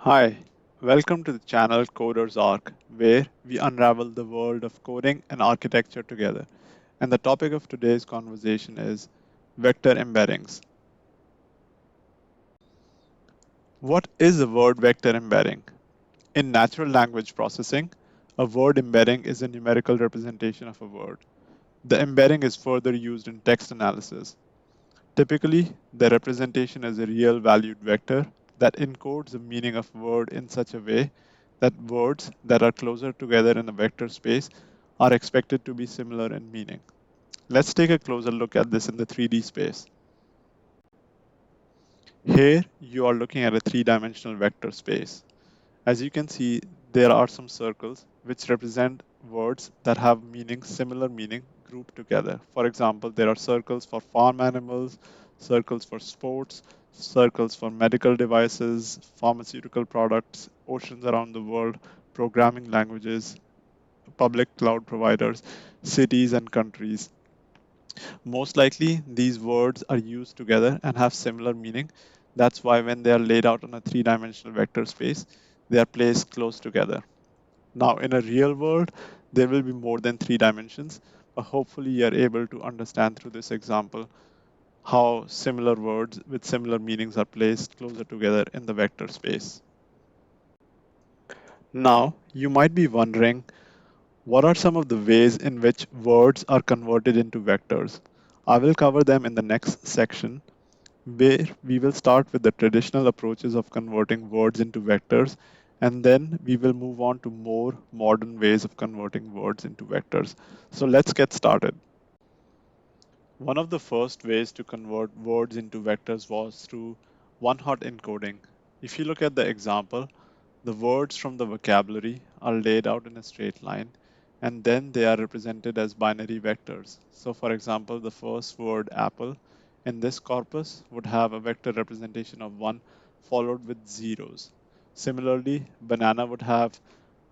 Hi, welcome to the channel Coder's Arc, where we unravel the world of coding and architecture together. And the topic of today's conversation is vector embeddings. What is a word vector embedding? In natural language processing, a word embedding is a numerical representation of a word. The embedding is further used in text analysis. Typically, the representation is a real valued vector that encodes the meaning of a word in such a way that words that are closer together in a vector space are expected to be similar in meaning. Let's take a closer look at this in the 3D space. Here, you are looking at a three-dimensional vector space. As you can see, there are some circles which represent words that have similar meaning grouped together. For example, there are circles for farm animals, circles for sports, circles for medical devices, pharmaceutical products, oceans around the world, programming languages, public cloud providers, cities and countries. Most likely, these words are used together and have similar meaning. That's why when they are laid out on a three-dimensional vector space, they are placed close together. Now, in a real world, there will be more than three dimensions, but hopefully you are able to understand through this example how similar words with similar meanings are placed closer together in the vector space. Now, you might be wondering, what are some of the ways in which words are converted into vectors? I will cover them in the next section, where we will start with the traditional approaches of converting words into vectors, and then we will move on to more modern ways of converting words into vectors. So let's get started. One of the first ways to convert words into vectors was through one-hot encoding. If you look at the example, the words from the vocabulary are laid out in a straight line, and then they are represented as binary vectors. So for example, the first word apple in this corpus would have a vector representation of 1 followed with zeros. Similarly, banana would have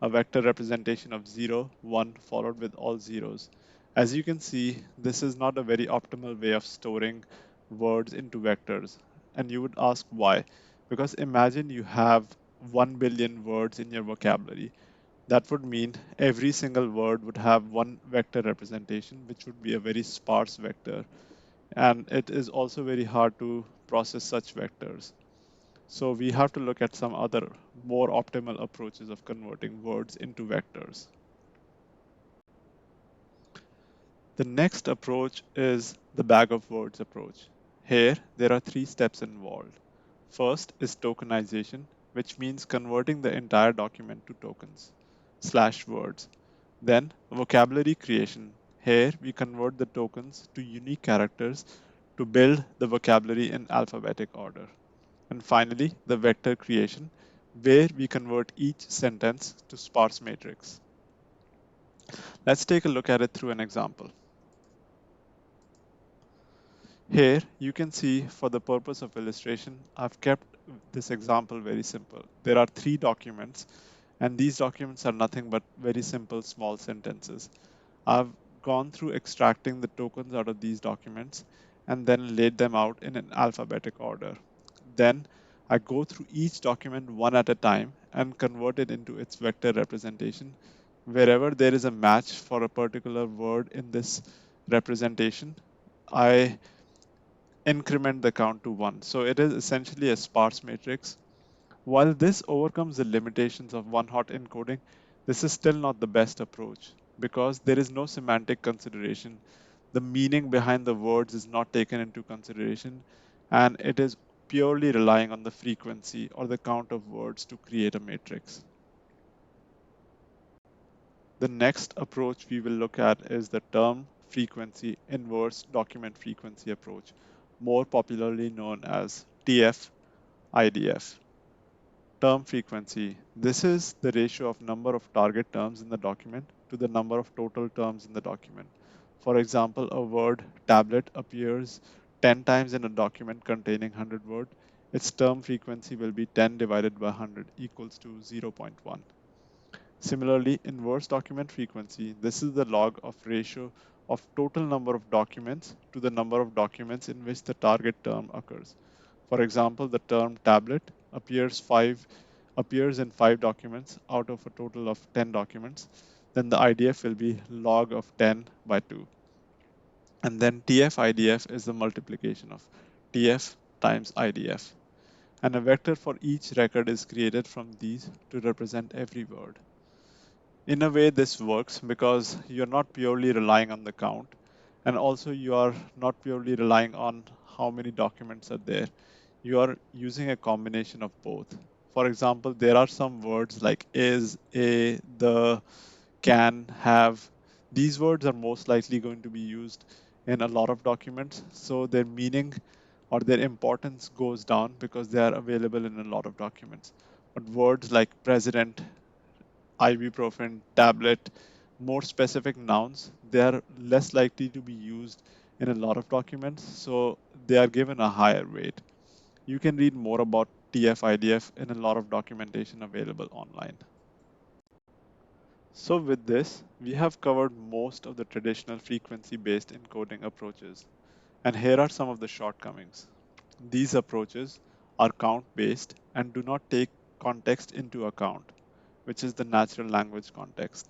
a vector representation of 0, 1 followed with all zeros. As you can see, this is not a very optimal way of storing words into vectors. And you would ask why? Because imagine you have 1 billion words in your vocabulary. That would mean every single word would have one vector representation, which would be a very sparse vector. And it is also very hard to process such vectors. So we have to look at some other more optimal approaches of converting words into vectors. The next approach is the bag of words approach. Here, there are three steps involved. First is tokenization, which means converting the entire document to tokens slash words. Then vocabulary creation. Here, we convert the tokens to unique characters to build the vocabulary in alphabetic order. And finally, the vector creation, where we convert each sentence to sparse matrix. Let's take a look at it through an example. Here, you can see for the purpose of illustration, I've kept this example very simple. There are three documents, and these documents are nothing but very simple small sentences. I've gone through extracting the tokens out of these documents and then laid them out in an alphabetic order. Then I go through each document one at a time and convert it into its vector representation. Wherever there is a match for a particular word in this representation, I increment the count to 1. So it is essentially a sparse matrix. While this overcomes the limitations of one-hot encoding, this is still not the best approach because there is no semantic consideration. The meaning behind the words is not taken into consideration, and it is purely relying on the frequency or the count of words to create a matrix. The next approach we will look at is the term frequency inverse document frequency approach, more popularly known as TF-IDF. Term frequency. This is the ratio of number of target terms in the document to the number of total terms in the document. For example, a word tablet appears 10 times in a document containing 100 words. Its term frequency will be 10 divided by 100 equals to 0.1. Similarly, inverse document frequency, this is the log of ratio of total number of documents to the number of documents in which the target term occurs. For example, the term tablet appears 5 appears in 5 documents out of a total of 10 documents, then the IDF will be log of 10 by 2. And then TF IDF is the multiplication of TF times IDF. And a vector for each record is created from these to represent every word. In a way, this works because you're not purely relying on the count, and also you are not purely relying on how many documents are there. You are using a combination of both. For example, there are some words like is, a, the, can, have. These words are most likely going to be used in a lot of documents, so their meaning or their importance goes down because they are available in a lot of documents. But words like president, ibuprofen, tablet, more specific nouns, they are less likely to be used in a lot of documents, so they are given a higher weight. You can read more about TF-IDF in a lot of documentation available online. So with this, we have covered most of the traditional frequency-based encoding approaches, and here are some of the shortcomings. These approaches are count-based and do not take context into account, which is the natural language context.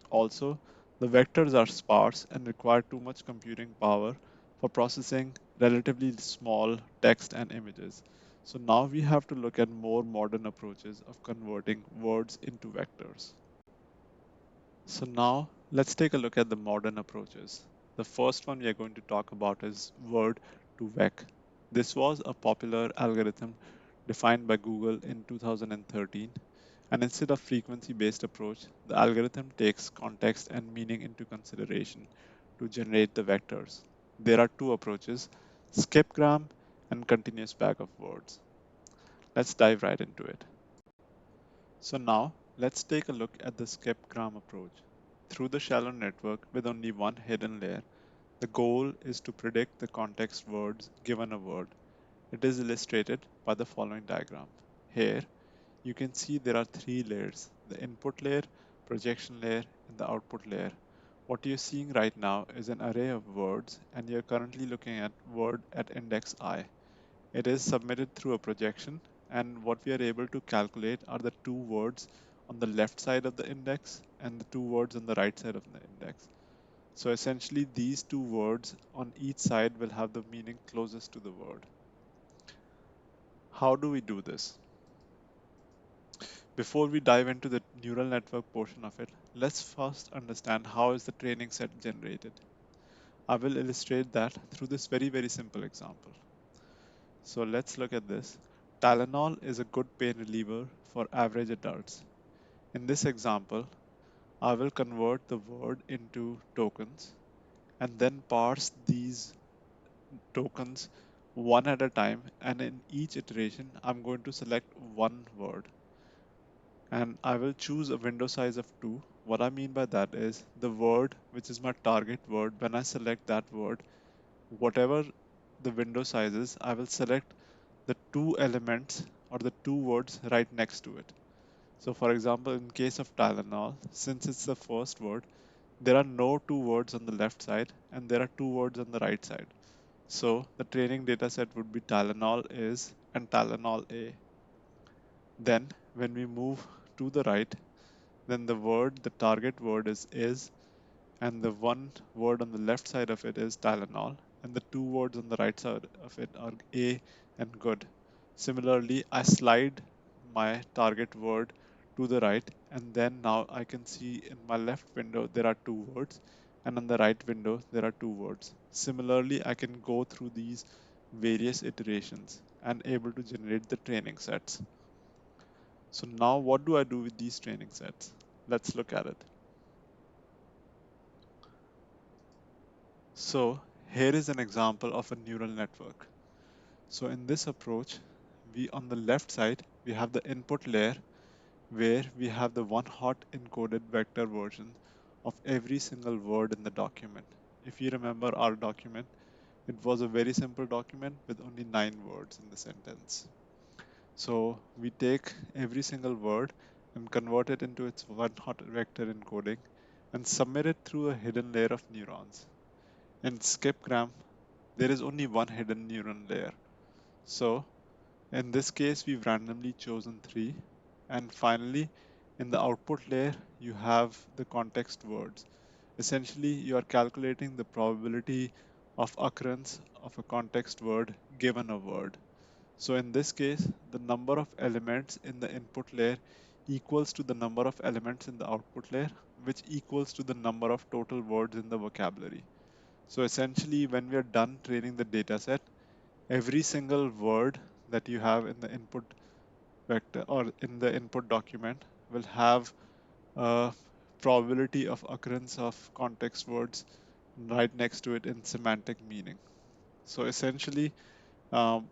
Also, the vectors are sparse and require too much computing power for processing relatively small text and images. So now we have to look at more modern approaches of converting words into vectors. So now let's take a look at the modern approaches. The first one we are going to talk about is word to vec. This was a popular algorithm defined by Google in 2013. And instead of frequency-based approach, the algorithm takes context and meaning into consideration to generate the vectors. There are two approaches, skipgram and continuous bag of words. Let's dive right into it. So now let's take a look at the skipgram approach. Through the shallow network with only one hidden layer, the goal is to predict the context words given a word. It is illustrated by the following diagram. Here, you can see there are three layers, the input layer, projection layer, and the output layer. What you're seeing right now is an array of words, and you're currently looking at word at index I. It is submitted through a projection, and what we are able to calculate are the two words on the left side of the index and the two words on the right side of the index. So essentially, these two words on each side will have the meaning closest to the word. How do we do this? Before we dive into the neural network portion of it, let's first understand how is the training set generated. I will illustrate that through this very simple example. So let's look at this. Tylenol is a good pain reliever for average adults. In this example, I will convert the word into tokens and then parse these tokens one at a time, and in each iteration I'm going to select one word and I will choose a window size of 2. What I mean by that is the word which is my target word, when I select that word, whatever the window size is, I will select the two elements or the two words right next to it. So for example, in case of Tylenol, since it's the first word, there are no two words on the left side and there are two words on the right side. So the training data set would be Tylenol is and Tylenol A. Then when we move to the right, then the target word is, and the one word on the left side of it is Tylenol, and the two words on the right side of it are A and good. Similarly, I slide my target word to the right, and then now I can see in my left window there are two words, and on the right window there are two words. Similarly, I can go through these various iterations and able to generate the training sets. So now what do I do with these training sets? Let's look at it. So here is an example of a neural network. So in this approach, we on the left side, we have the input layer where we have the one hot encoded vector version of every single word in the document. If you remember our document, it was a very simple document with only 9 words in the sentence. So we take every single word and convert it into its one hot vector encoding and submit it through a hidden layer of neurons. In skipgram, there is only one hidden neuron layer. So in this case, we've randomly chosen 3, And finally, in the output layer, you have the context words. Essentially, you are calculating the probability of occurrence of a context word given a word. So in this case, the number of elements in the input layer equals to the number of elements in the output layer, which equals to the number of total words in the vocabulary. So essentially, when we are done training the dataset, every single word that you have in the input vector or in the input document will have a probability of occurrence of context words right next to it in semantic meaning. So essentially, um,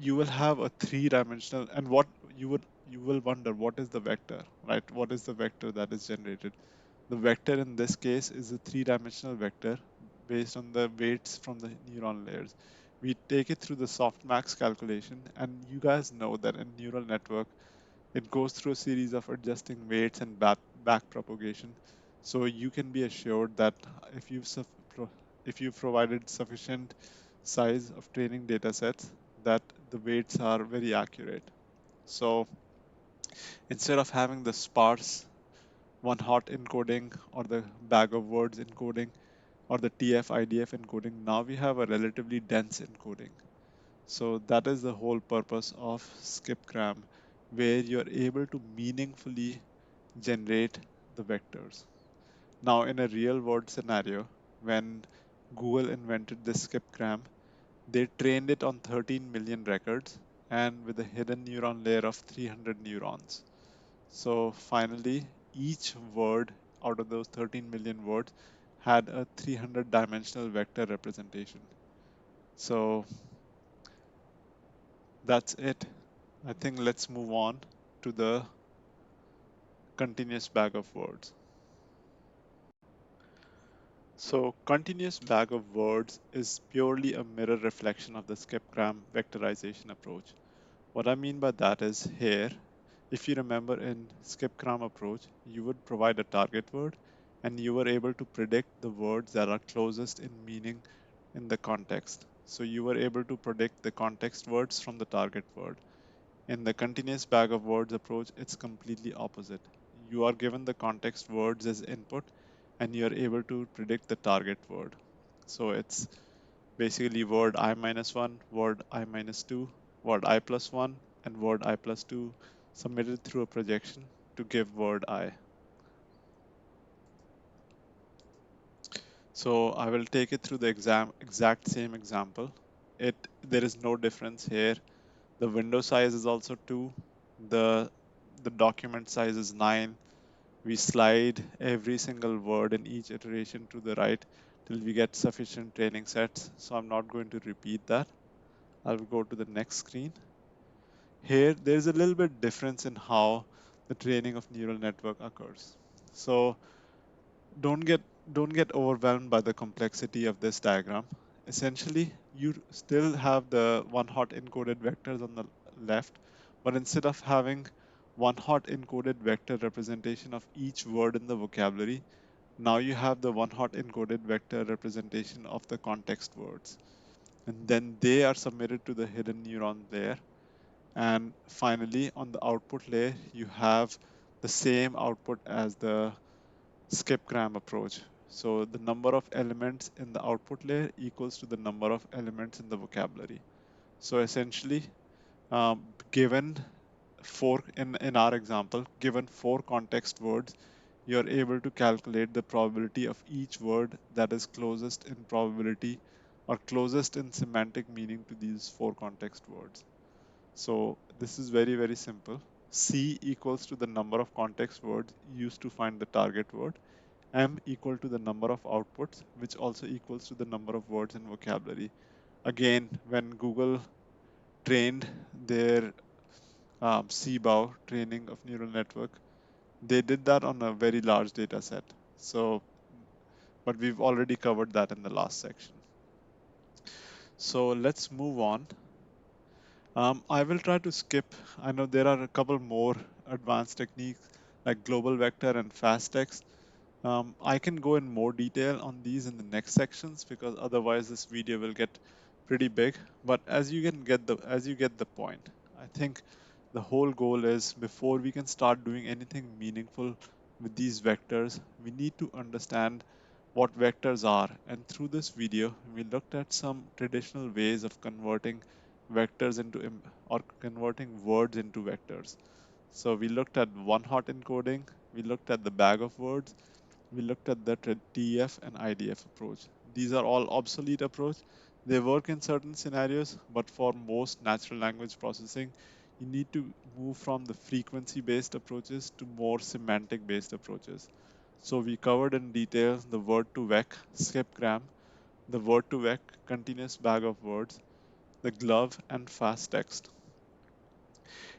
you will have a three-dimensional, and what you will wonder, what is the vector, right? What is the vector that is generated? The vector in this case is a three-dimensional vector based on the weights from the neuron layers. We take it through the softmax calculation, and you guys know that in neural network, it goes through a series of adjusting weights and back propagation. So you can be assured that if if you've provided sufficient size of training data sets, that the weights are very accurate. So instead of having the sparse one hot encoding or the bag of words encoding or the TF-IDF encoding, now we have a relatively dense encoding. So that is the whole purpose of skipgram, where you're able to meaningfully generate the vectors. Now, in a real world scenario, when Google invented this skipgram, they trained it on 13 million records and with a hidden neuron layer of 300 neurons. So finally, each word out of those 13 million words had a 300 dimensional vector representation. So that's it. I think let's move on to the continuous bag of words. So continuous bag of words is purely a mirror reflection of the skipgram vectorization approach. What I mean by that is here, if you remember in skipgram approach, you would provide a target word and you were able to predict the words that are closest in meaning in the context. So you were able to predict the context words from the target word. In the continuous bag of words approach, it's completely opposite. You are given the context words as input and you're able to predict the target word. So it's basically word I minus 1, word I minus 2, word I plus 1, and word I plus 2 submitted through a projection to give word I. So I will take it through the exact same example. There is no difference here. The window size is also 2. The the document size is 9. We slide every single word in each iteration to the right till we get sufficient training sets. So I'm not going to repeat that. I'll go to the next screen. Here, there's a little bit difference in how the training of neural network occurs. So don't get don't get overwhelmed by the complexity of this diagram. Essentially, you still have the one hot encoded vectors on the left, but instead of having one hot encoded vector representation of each word in the vocabulary, now you have the one hot encoded vector representation of the context words. And then they are submitted to the hidden neuron layer. And finally, on the output layer, you have the same output as the skipgram approach. So the number of elements in the output layer equals to the number of elements in the vocabulary. So essentially, given in our example, given four context words, you're able to calculate the probability of each word that is closest in probability or closest in semantic meaning to these four context words. So this is very, very simple. C equals to the number of context words used to find the target word. M equal to the number of outputs, which also equals to the number of words in vocabulary. Again, when Google trained their CBOW training of neural network, they did that on a very large data set. So, but we've already covered that in the last section. So let's move on. I will try to skip. I know there are a couple more advanced techniques like global vector and fast text. I can go in more detail on these in the next sections because otherwise this video will get pretty big. But as you get the point, I think The whole goal is before we can start doing anything meaningful with these vectors, we need to understand what vectors are. And through this video, we looked at some traditional ways of converting vectors into or converting words into vectors. So we looked at one hot encoding, we looked at the bag of words, we looked at the TF and IDF approach. These are all obsolete approach. They work in certain scenarios, but for most natural language processing, you need to move from the frequency based approaches to more semantic based approaches. So we covered in detail the word to vec skipgram, the word to vec continuous bag of words, the glove and fast text.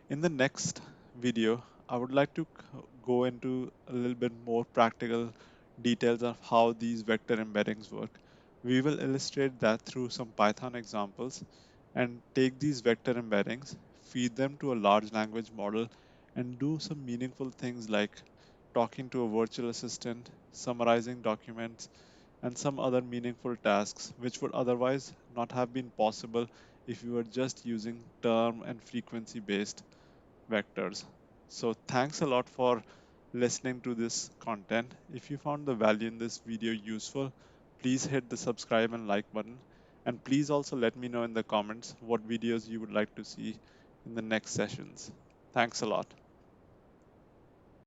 In the next video, I would like to go into a little bit more practical details of how these vector embeddings work. We will illustrate that through some Python examples and take these vector embeddings, feed them to a large language model, and do some meaningful things like talking to a virtual assistant, summarizing documents, and some other meaningful tasks which would otherwise not have been possible if you were just using term and frequency based vectors. So thanks a lot for listening to this content. If you found the value in this video useful, please hit the subscribe and like button. And please also let me know in the comments what videos you would like to see in the next sessions. Thanks a lot.